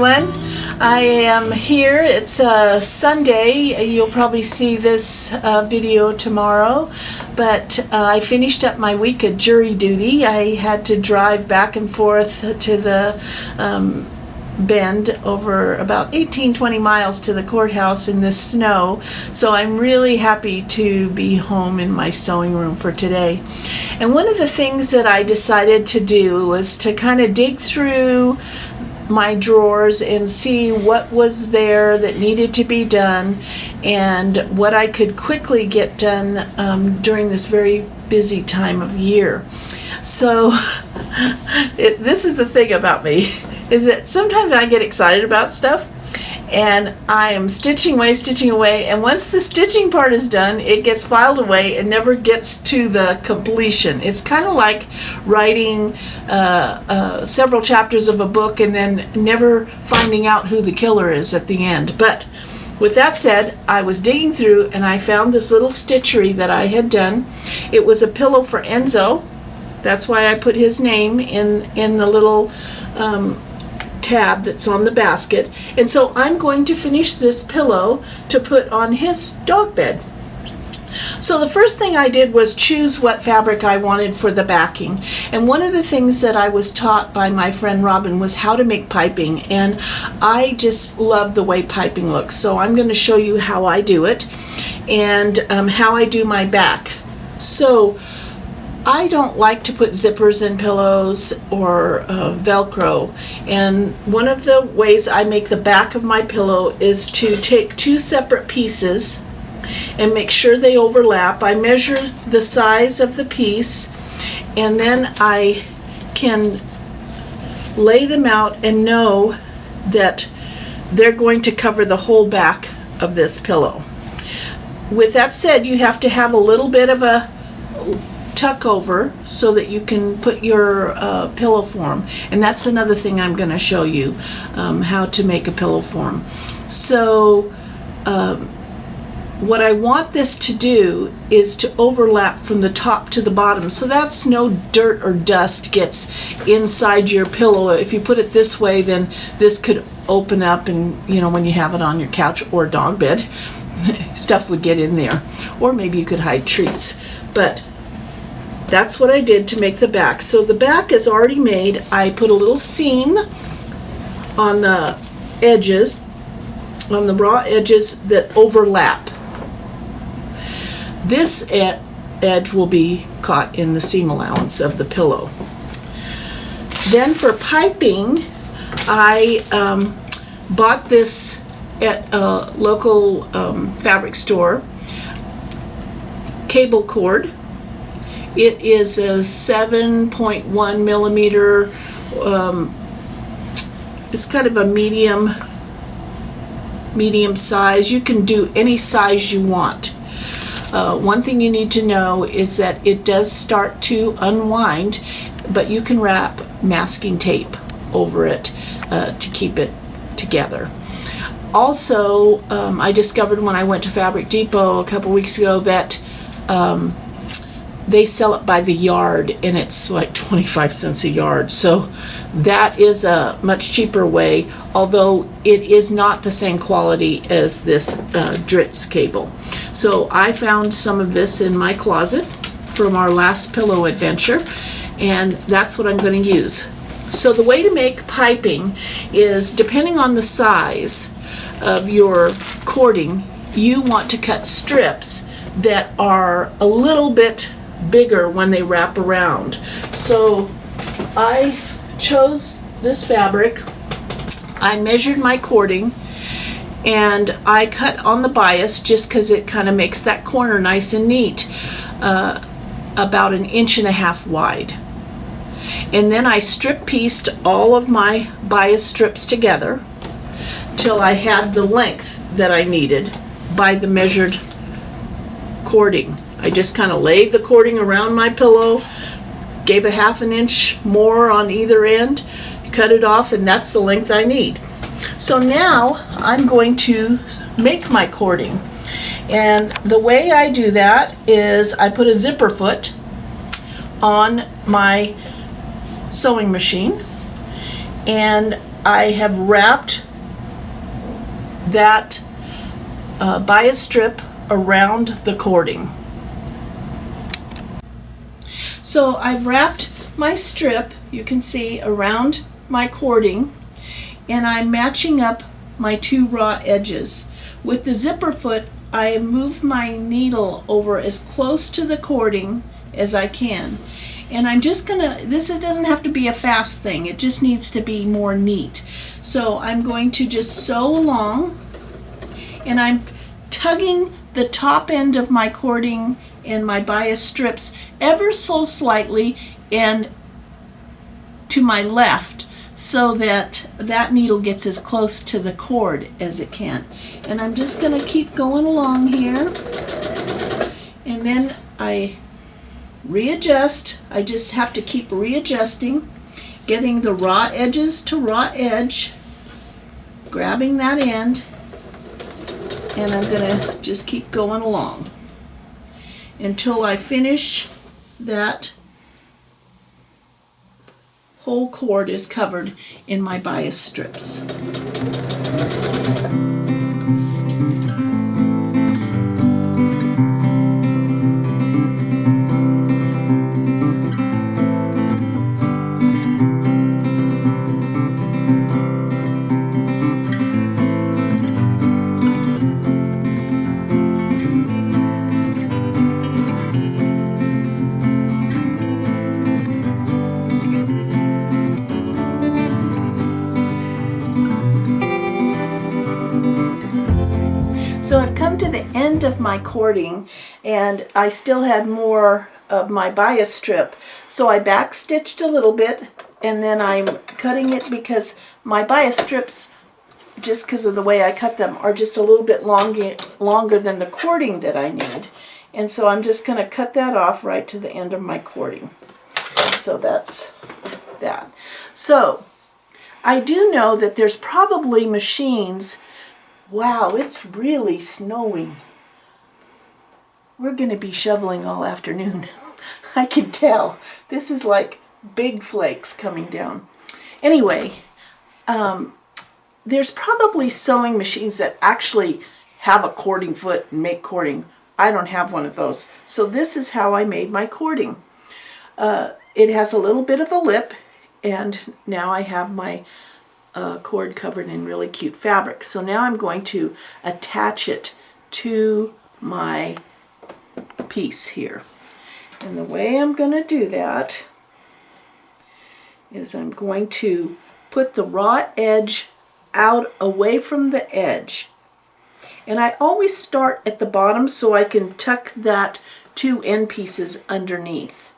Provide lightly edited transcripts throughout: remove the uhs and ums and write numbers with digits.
everyone. I am here. It's Sunday. You'll probably see this video tomorrow, but I finished up my week of jury duty. I had to drive back and forth to the Bend over about 18-20 miles to the courthouse in the snow, so I'm really happy to be home in my sewing room for today. And one of the things that I decided to do was to kind of dig through my drawers and see what was there that needed to be done and what I could quickly get done during this very busy time of year. So this is the thing about me, is that sometimes I get excited about stuff and I am stitching away, and once the stitching part is done, it gets filed away and never gets to the completion. It's kind of like writing several chapters of a book and then never finding out who the killer is at the end. But with that said, I was digging through and I found this little stitchery that I had done. It was a pillow for Enzo. That's why I put his name in the little tab that's on the basket. And so I'm going to finish this pillow to put on his dog bed. So the first thing I did was choose what fabric I wanted for the backing. And one of the things that I was taught by my friend Robin was how to make piping. And I just love the way piping looks. So I'm going to show you how I do it and how I do my back. So I don't like to put zippers in pillows or Velcro, and one of the ways I make the back of my pillow is to take two separate pieces and make sure they overlap. I measure the size of the piece and then I can lay them out and know that they're going to cover the whole back of this pillow. With that said, you have to have a little bit of a tuck over so that you can put your pillow form, and that's another thing I'm going to show you, how to make a pillow form. So what I want this to do is to overlap from the top to the bottom, so that's no dirt or dust gets inside your pillow. If you put it this way, then this could open up, and when you have it on your couch or dog bed, stuff would get in there, or maybe you could hide treats. But that's what I did to make the back. So the back is already made. I put a little seam on the edges, on the raw edges that overlap. This edge will be caught in the seam allowance of the pillow. Then for piping, I bought this at a local fabric store, cable cord. It is a 7.1 millimeter, it's kind of a medium size. You can do any size you want. One thing you need to know is that it does start to unwind, but you can wrap masking tape over it to keep it together. Also, I discovered when I went to Fabric Depot a couple weeks ago that they sell it by the yard, and it's like 25 cents a yard. So that is a much cheaper way, although it is not the same quality as this Dritz cable. So I found some of this in my closet from our last pillow adventure, and that's what I'm going to use. So the way to make piping is, depending on the size of your cording, you want to cut strips that are a little bit bigger when they wrap around. So I chose this fabric, I measured my cording, and I cut on the bias just because it kind of makes that corner nice and neat, about 1.5 inches wide. And then I strip pieced all of my bias strips together till I had the length that I needed by the measured cording. I just kind of laid the cording around my pillow, gave a 1/2 inch more on either end, cut it off, and that's the length I need. So now I'm going to make my cording. And the way I do that is I put a zipper foot on my sewing machine, and I have wrapped that bias strip around the cording. So I've wrapped my strip, you can see, around my cording, and I'm matching up my two raw edges. With the zipper foot, I move my needle over as close to the cording as I can. And I'm just gonna, this doesn't have to be a fast thing, it just needs to be more neat. So I'm going to just sew along, and I'm tugging the top end of my cording and my bias strips ever so slightly and to my left, so that that needle gets as close to the cord as it can. And I'm just going to keep going along here, and then I readjust. I just have to keep readjusting, getting the raw edges to raw edge, grabbing that end, and I'm going to just keep going along until I finish that whole cord is covered in my bias strips. So I've come to the end of my cording, and I still had more of my bias strip. So I back stitched a little bit, and then I'm cutting it because my bias strips, just because of the way I cut them, are just a little bit longer than the cording that I need. And so I'm just going to cut that off right to the end of my cording. So that's that. So I do know that there's probably machines. Wow, it's really snowing. We're going to be shoveling all afternoon. I can tell. This is like big flakes coming down. Anyway, there's probably sewing machines that actually have a cording foot and make cording. I don't have one of those. So this is how I made my cording. It has a little bit of a lip, and now I have my cord covered in really cute fabric. So now I'm going to attach it to my piece here. And the way I'm going to do that is I'm going to put the raw edge out away from the edge. And I always start at the bottom so I can tuck that two end pieces underneath.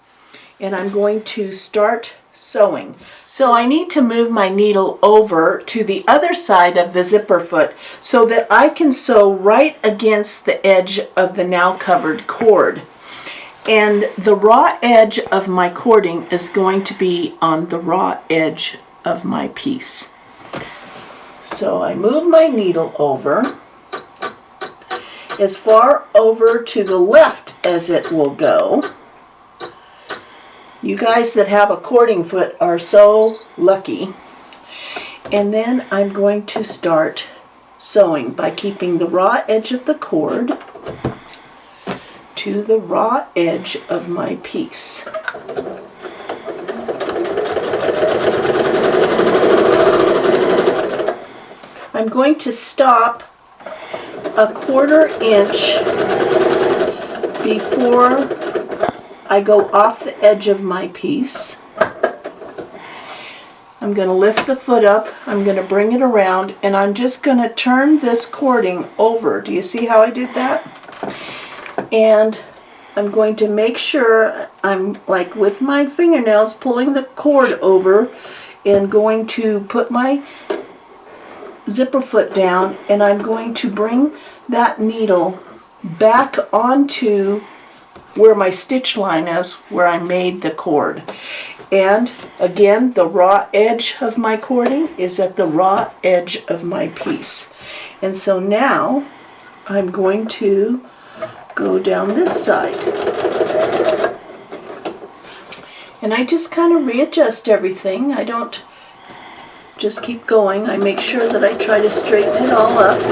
And I'm going to start sewing. So I need to move my needle over to the other side of the zipper foot so that I can sew right against the edge of the now covered cord. And the raw edge of my cording is going to be on the raw edge of my piece. So I move my needle over as far over to the left as it will go. You guys that have a cording foot are so lucky. And then I'm going to start sewing by keeping the raw edge of the cord to the raw edge of my piece. I'm going to stop a 1/4 inch before I go off the edge of my piece. I'm going to lift the foot up, I'm going to bring it around, and I'm just going to turn this cording over. Do you see how I did that? And I'm going to make sure I'm, like with my fingernails, pulling the cord over and going to put my zipper foot down, and I'm going to bring that needle back onto where my stitch line is, where I made the cord. And again, the raw edge of my cording is at the raw edge of my piece. And so now I'm going to go down this side. And I just kind of readjust everything. I don't just keep going. I make sure that I try to straighten it all up.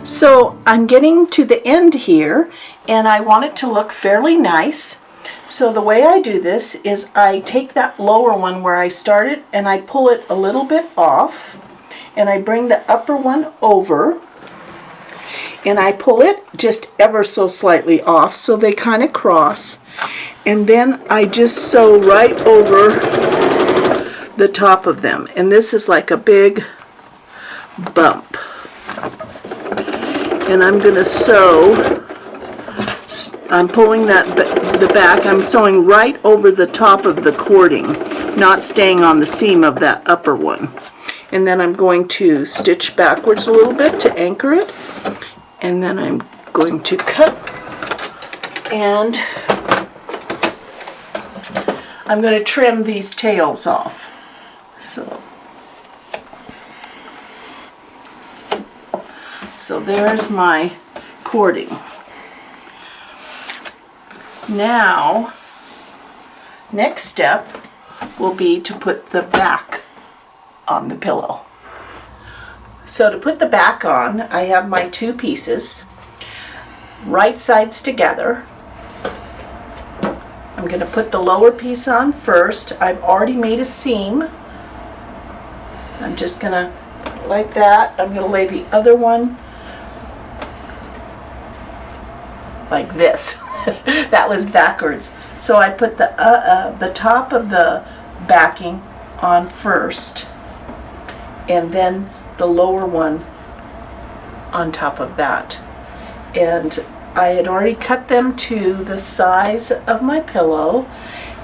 So I'm getting to the end here, and I want it to look fairly nice. So the way I do this is I take that lower one where I started and I pull it a little bit off, and I bring the upper one over and I pull it just ever so slightly off so they kind of cross, and then I just sew right over the top of them, and this is like a big bump. And I'm going to sew, I'm pulling the back, I'm sewing right over the top of the cording, not staying on the seam of that upper one. And then I'm going to stitch backwards a little bit to anchor it, and then I'm going to cut, and I'm going to trim these tails off. So there's my cording. Now, next step will be to put the back on the pillow. So to put the back on, I have my two pieces, right sides together. I'm going to put the lower piece on first. I've already made a seam. I'm just going to, like that, I'm going to lay the other one like this. That was backwards. So I put the top of the backing on first, and then the lower one on top of that. And I had already cut them to the size of my pillow,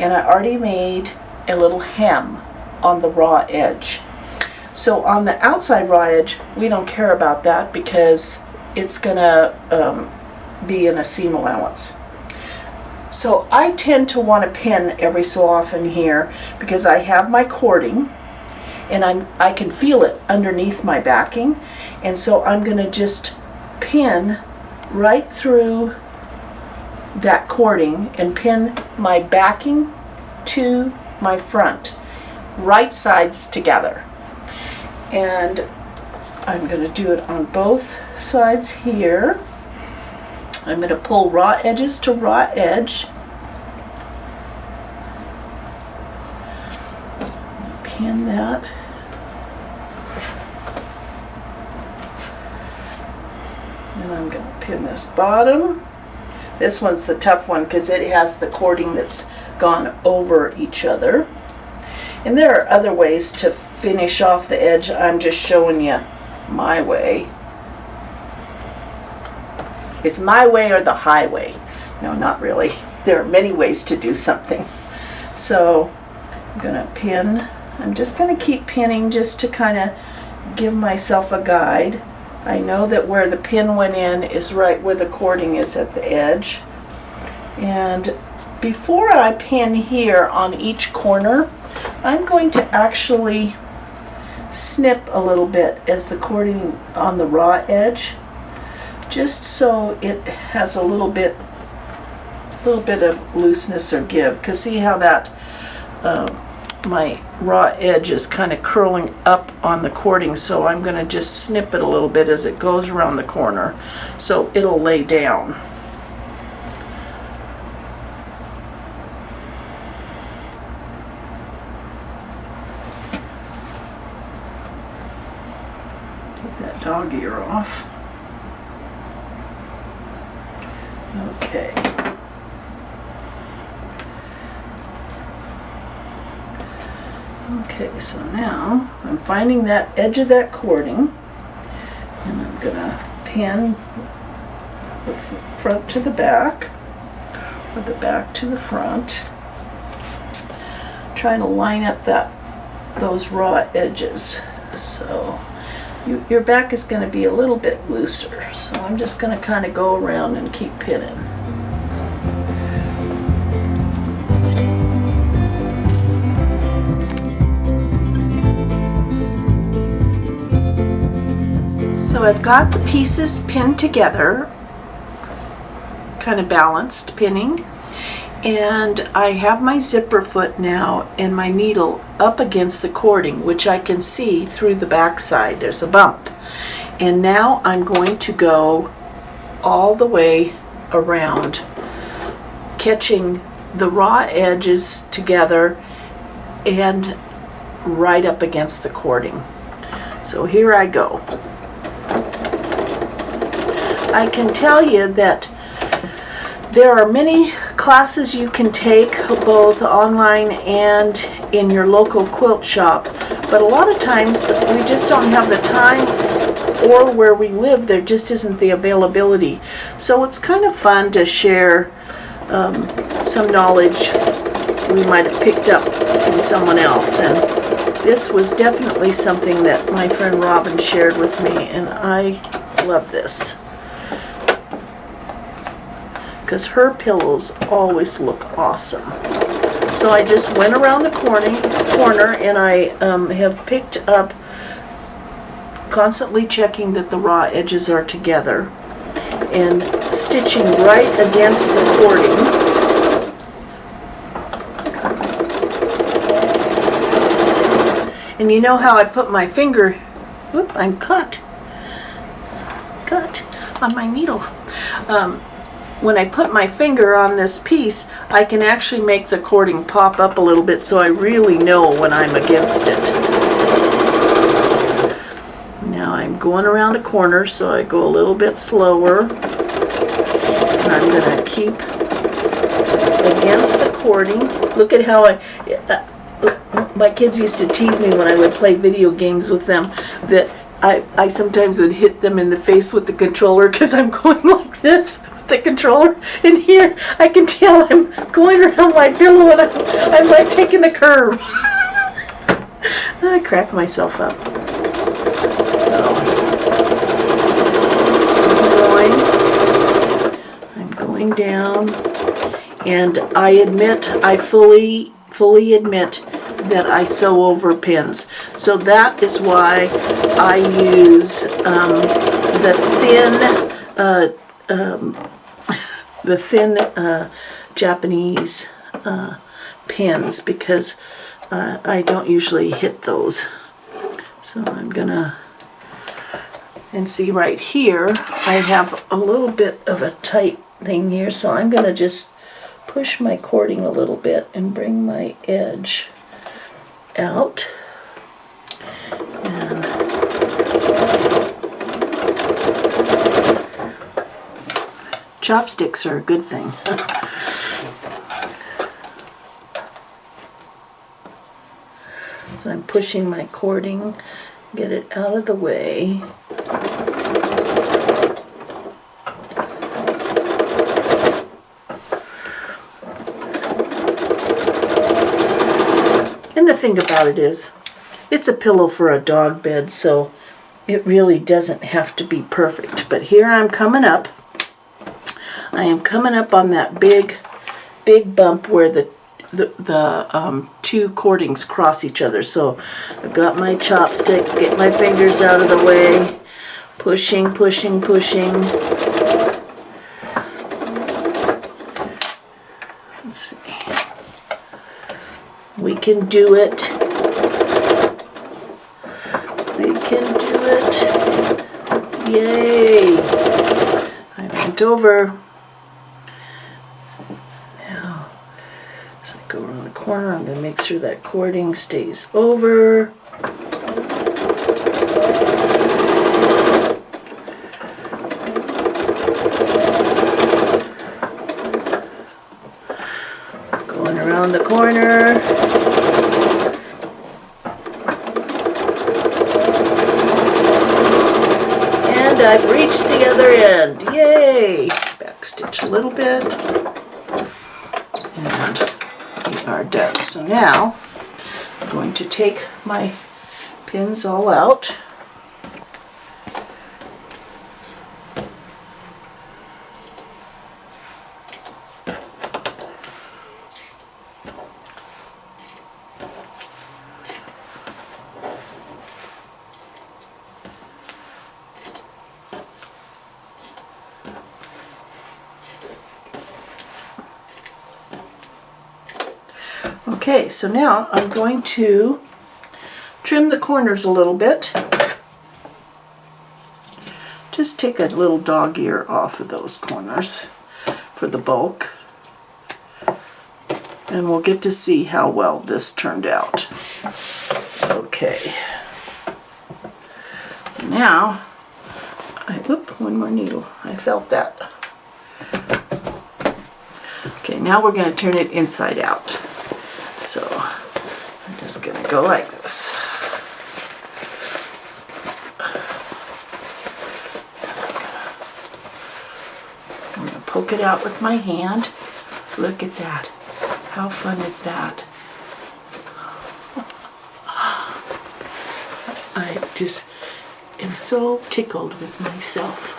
and I already made a little hem on the raw edge. So on the outside raw edge, we don't care about that because it's gonna be in a seam allowance. So I tend to want to pin every so often here because I have my cording and I can feel it underneath my backing, and so I'm going to just pin right through that cording and pin my backing to my front, right sides together. And I'm going to do it on both sides here. I'm going to pull raw edges to raw edge. Pin that. And I'm going to pin this bottom. This one's the tough one because it has the cording that's gone over each other. And there are other ways to finish off the edge. I'm just showing you my way. It's my way or the highway. No, not really. There are many ways to do something. So I'm going to pin. I'm just going to keep pinning just to kind of give myself a guide. I know that where the pin went in is right where the cording is at the edge. And before I pin here on each corner, I'm going to actually snip a little bit as the cording on the raw edge, just so it has a little bit of looseness or give. Because see how that my raw edge is kind of curling up on the cording, so I'm going to just snip it a little bit as it goes around the corner so it'll lay down. Take that dog ear off. Okay. Okay, so now I'm finding that edge of that cording, and I'm going to pin the front to the back, or the back to the front, trying to line up those raw edges. So your back is going to be a little bit looser, so I'm just going to kind of go around and keep pinning. So I've got the pieces pinned together, kind of balanced pinning, and I have my zipper foot now and my needle up against the cording, which I can see through the back side. There's a bump. And now I'm going to go all the way around, catching the raw edges together and right up against the cording. So here I go. I can tell you that there are many classes you can take, both online and in your local quilt shop, but a lot of times we just don't have the time, or where we live there just isn't the availability. So it's kind of fun to share some knowledge we might have picked up from someone else. And this was definitely something that my friend Robin shared with me, and I love this, because her pillows always look awesome. So I just went around the corner and I have picked up, constantly checking that the raw edges are together and stitching right against the cording. And you know how I put my finger, whoop, I'm cut on my needle. When I put my finger on this piece, I can actually make the cording pop up a little bit, so I really know when I'm against it. Now I'm going around a corner, so I go a little bit slower. And I'm going to keep against the cording. Look at how my kids used to tease me when I would play video games with them, that I sometimes would hit them in the face with the controller because I'm going like this with the controller. And here I can tell I'm going around my pillow and I'm like taking the curve. I crack myself up. So I'm going down, and I fully admit that I sew over pins. So that is why I use the thin Japanese pins, because I don't usually hit those. So I'm gonna, and see right here I have a little bit of a tight thing here, so I'm gonna just push my cording a little bit and bring my edge out. And chopsticks are a good thing. So I'm pushing my cording, get it out of the way. And the thing about it is, it's a pillow for a dog bed, so it really doesn't have to be perfect. But here I'm coming up. I am coming up on that big bump where the two cordings cross each other. So I've got my chopstick, get my fingers out of the way, pushing. Let's see. We can do it. We can do it. Yay! I went over. Now, as I go around the corner, I'm going to make sure that cording stays over. Going around the corner. And I've reached the other end. Yay! Backstitch a little bit. And we are done. So now I'm going to take my pins all out. Okay, so now I'm going to trim the corners a little bit. Just take a little dog ear off of those corners for the bulk. And we'll get to see how well this turned out. Okay. Now, one more needle. I felt that. Okay, now we're going to turn it inside out. So, I'm just going to go like this. I'm going to poke it out with my hand. Look at that. How fun is that? I just am so tickled with myself.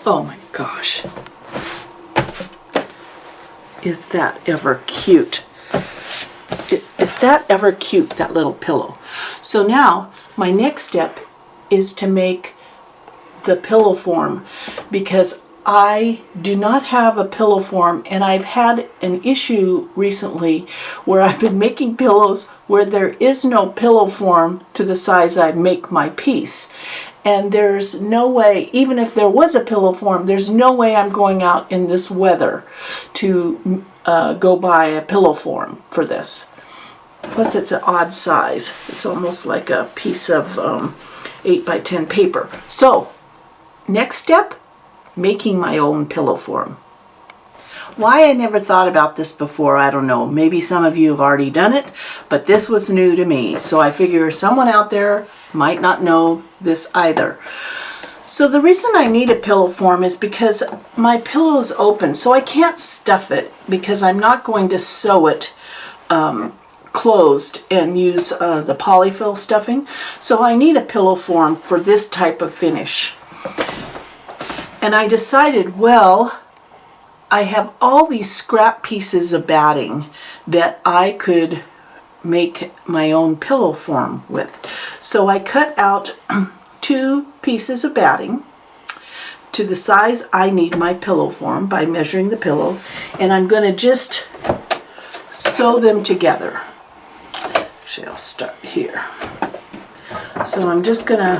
Oh my gosh. Is that ever cute? Is that ever cute, that little pillow? So now, my next step is to make the pillow form, because I do not have a pillow form, and I've had an issue recently where I've been making pillows where there is no pillow form to the size I make my piece. And there's no way, even if there was a pillow form, there's no way I'm going out in this weather to go buy a pillow form for this. Plus it's an odd size. It's almost like a piece of 8 by 10 paper. So, next step, making my own pillow form. Why I never thought about this before, I don't know. Maybe some of you have already done it, but this was new to me. So I figure someone out there might not know this either. So the reason I need a pillow form is because my pillow is open, so I can't stuff it because I'm not going to sew it closed and use the polyfill stuffing. So I need a pillow form for this type of finish. And I decided, well, I have all these scrap pieces of batting that I could make my own pillow form with. So I cut out 2 pieces of batting to the size I need my pillow form by measuring the pillow, and I'm going to just sew them together. Actually, I'll start here. So I'm just going to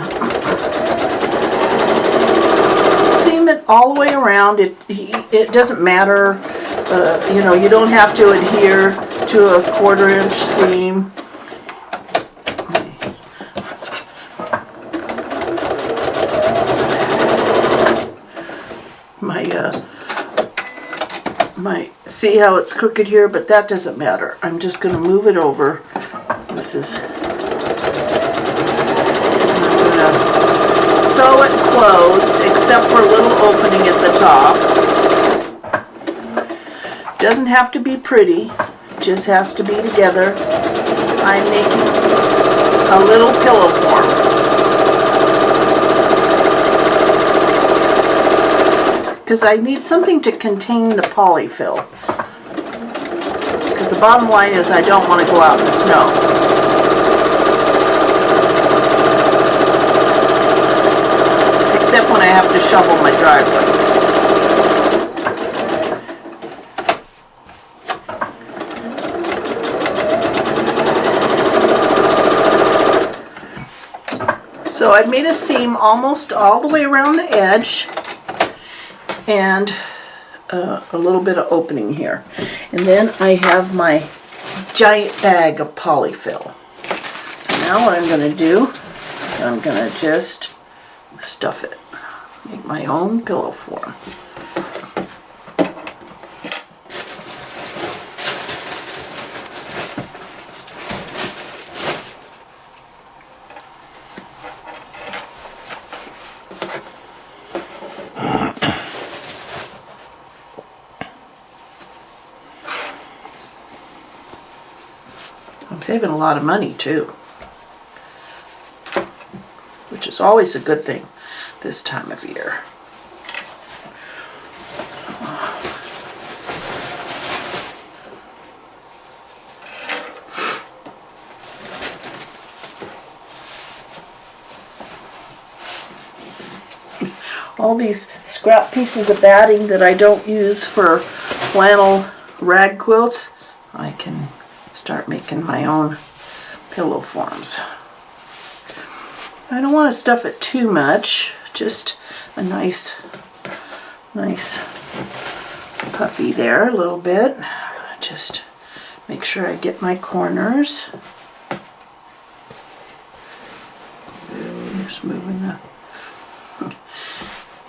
seam it all the way around. It doesn't matter, you know, you don't have to adhere to a 1/4 inch seam. See how it's crooked here, but that doesn't matter. I'm just going to move it over. This is, I'm going to sew it closed, except for a little opening at the top. Doesn't have to be pretty, just has to be together. I'm making a little pillow form. Because I need something to contain the polyfill. Because the bottom line is I don't want to go out in the snow. Except when I have to shovel my driveway. So I've made a seam almost all the way around the edge, and a little bit of opening here. And then I have my giant bag of polyfill. So now what I'm going to do, I'm going to just stuff it. Make my own pillow form. I'm saving a lot of money too, which is always a good thing this time of year. all these scrap pieces of batting that I don't use for flannel rag quilts, I can start making my own pillow forms. I don't want to stuff it too much, just a nice puffy there a little bit. Just make sure I get my corners. Just moving the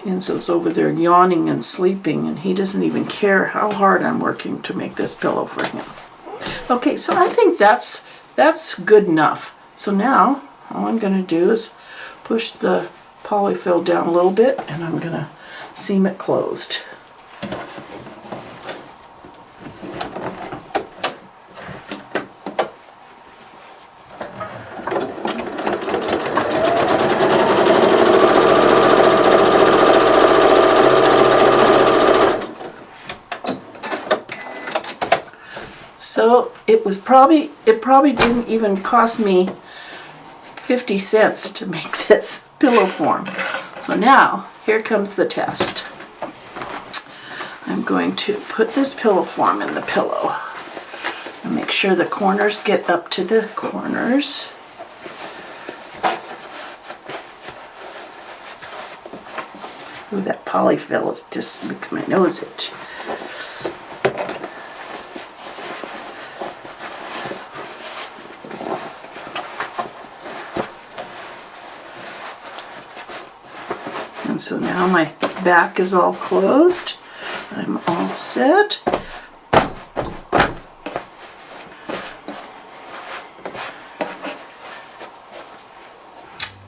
Enzo's over there yawning and sleeping, and he doesn't even care how hard I'm working to make this pillow for him. Okay, so I think that's good enough. So now all I'm going to do is push the polyfill down a little bit, and I'm going to seam it closed. So it probably didn't even cost me 50 cents to make this pillow form. So now here comes the test. I'm going to put this pillow form in the pillow and make sure the corners get up to the corners. Ooh, that polyfill just makes my nose itch. And so now my back is all closed. I'm all set.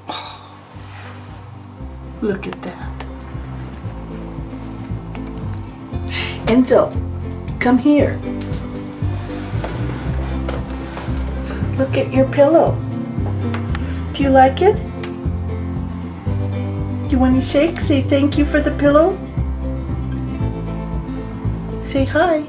Oh, look at that. Enzo, come here. Look at your pillow. Do you like it? Do you want to shake? Say thank you for the pillow? Say hi.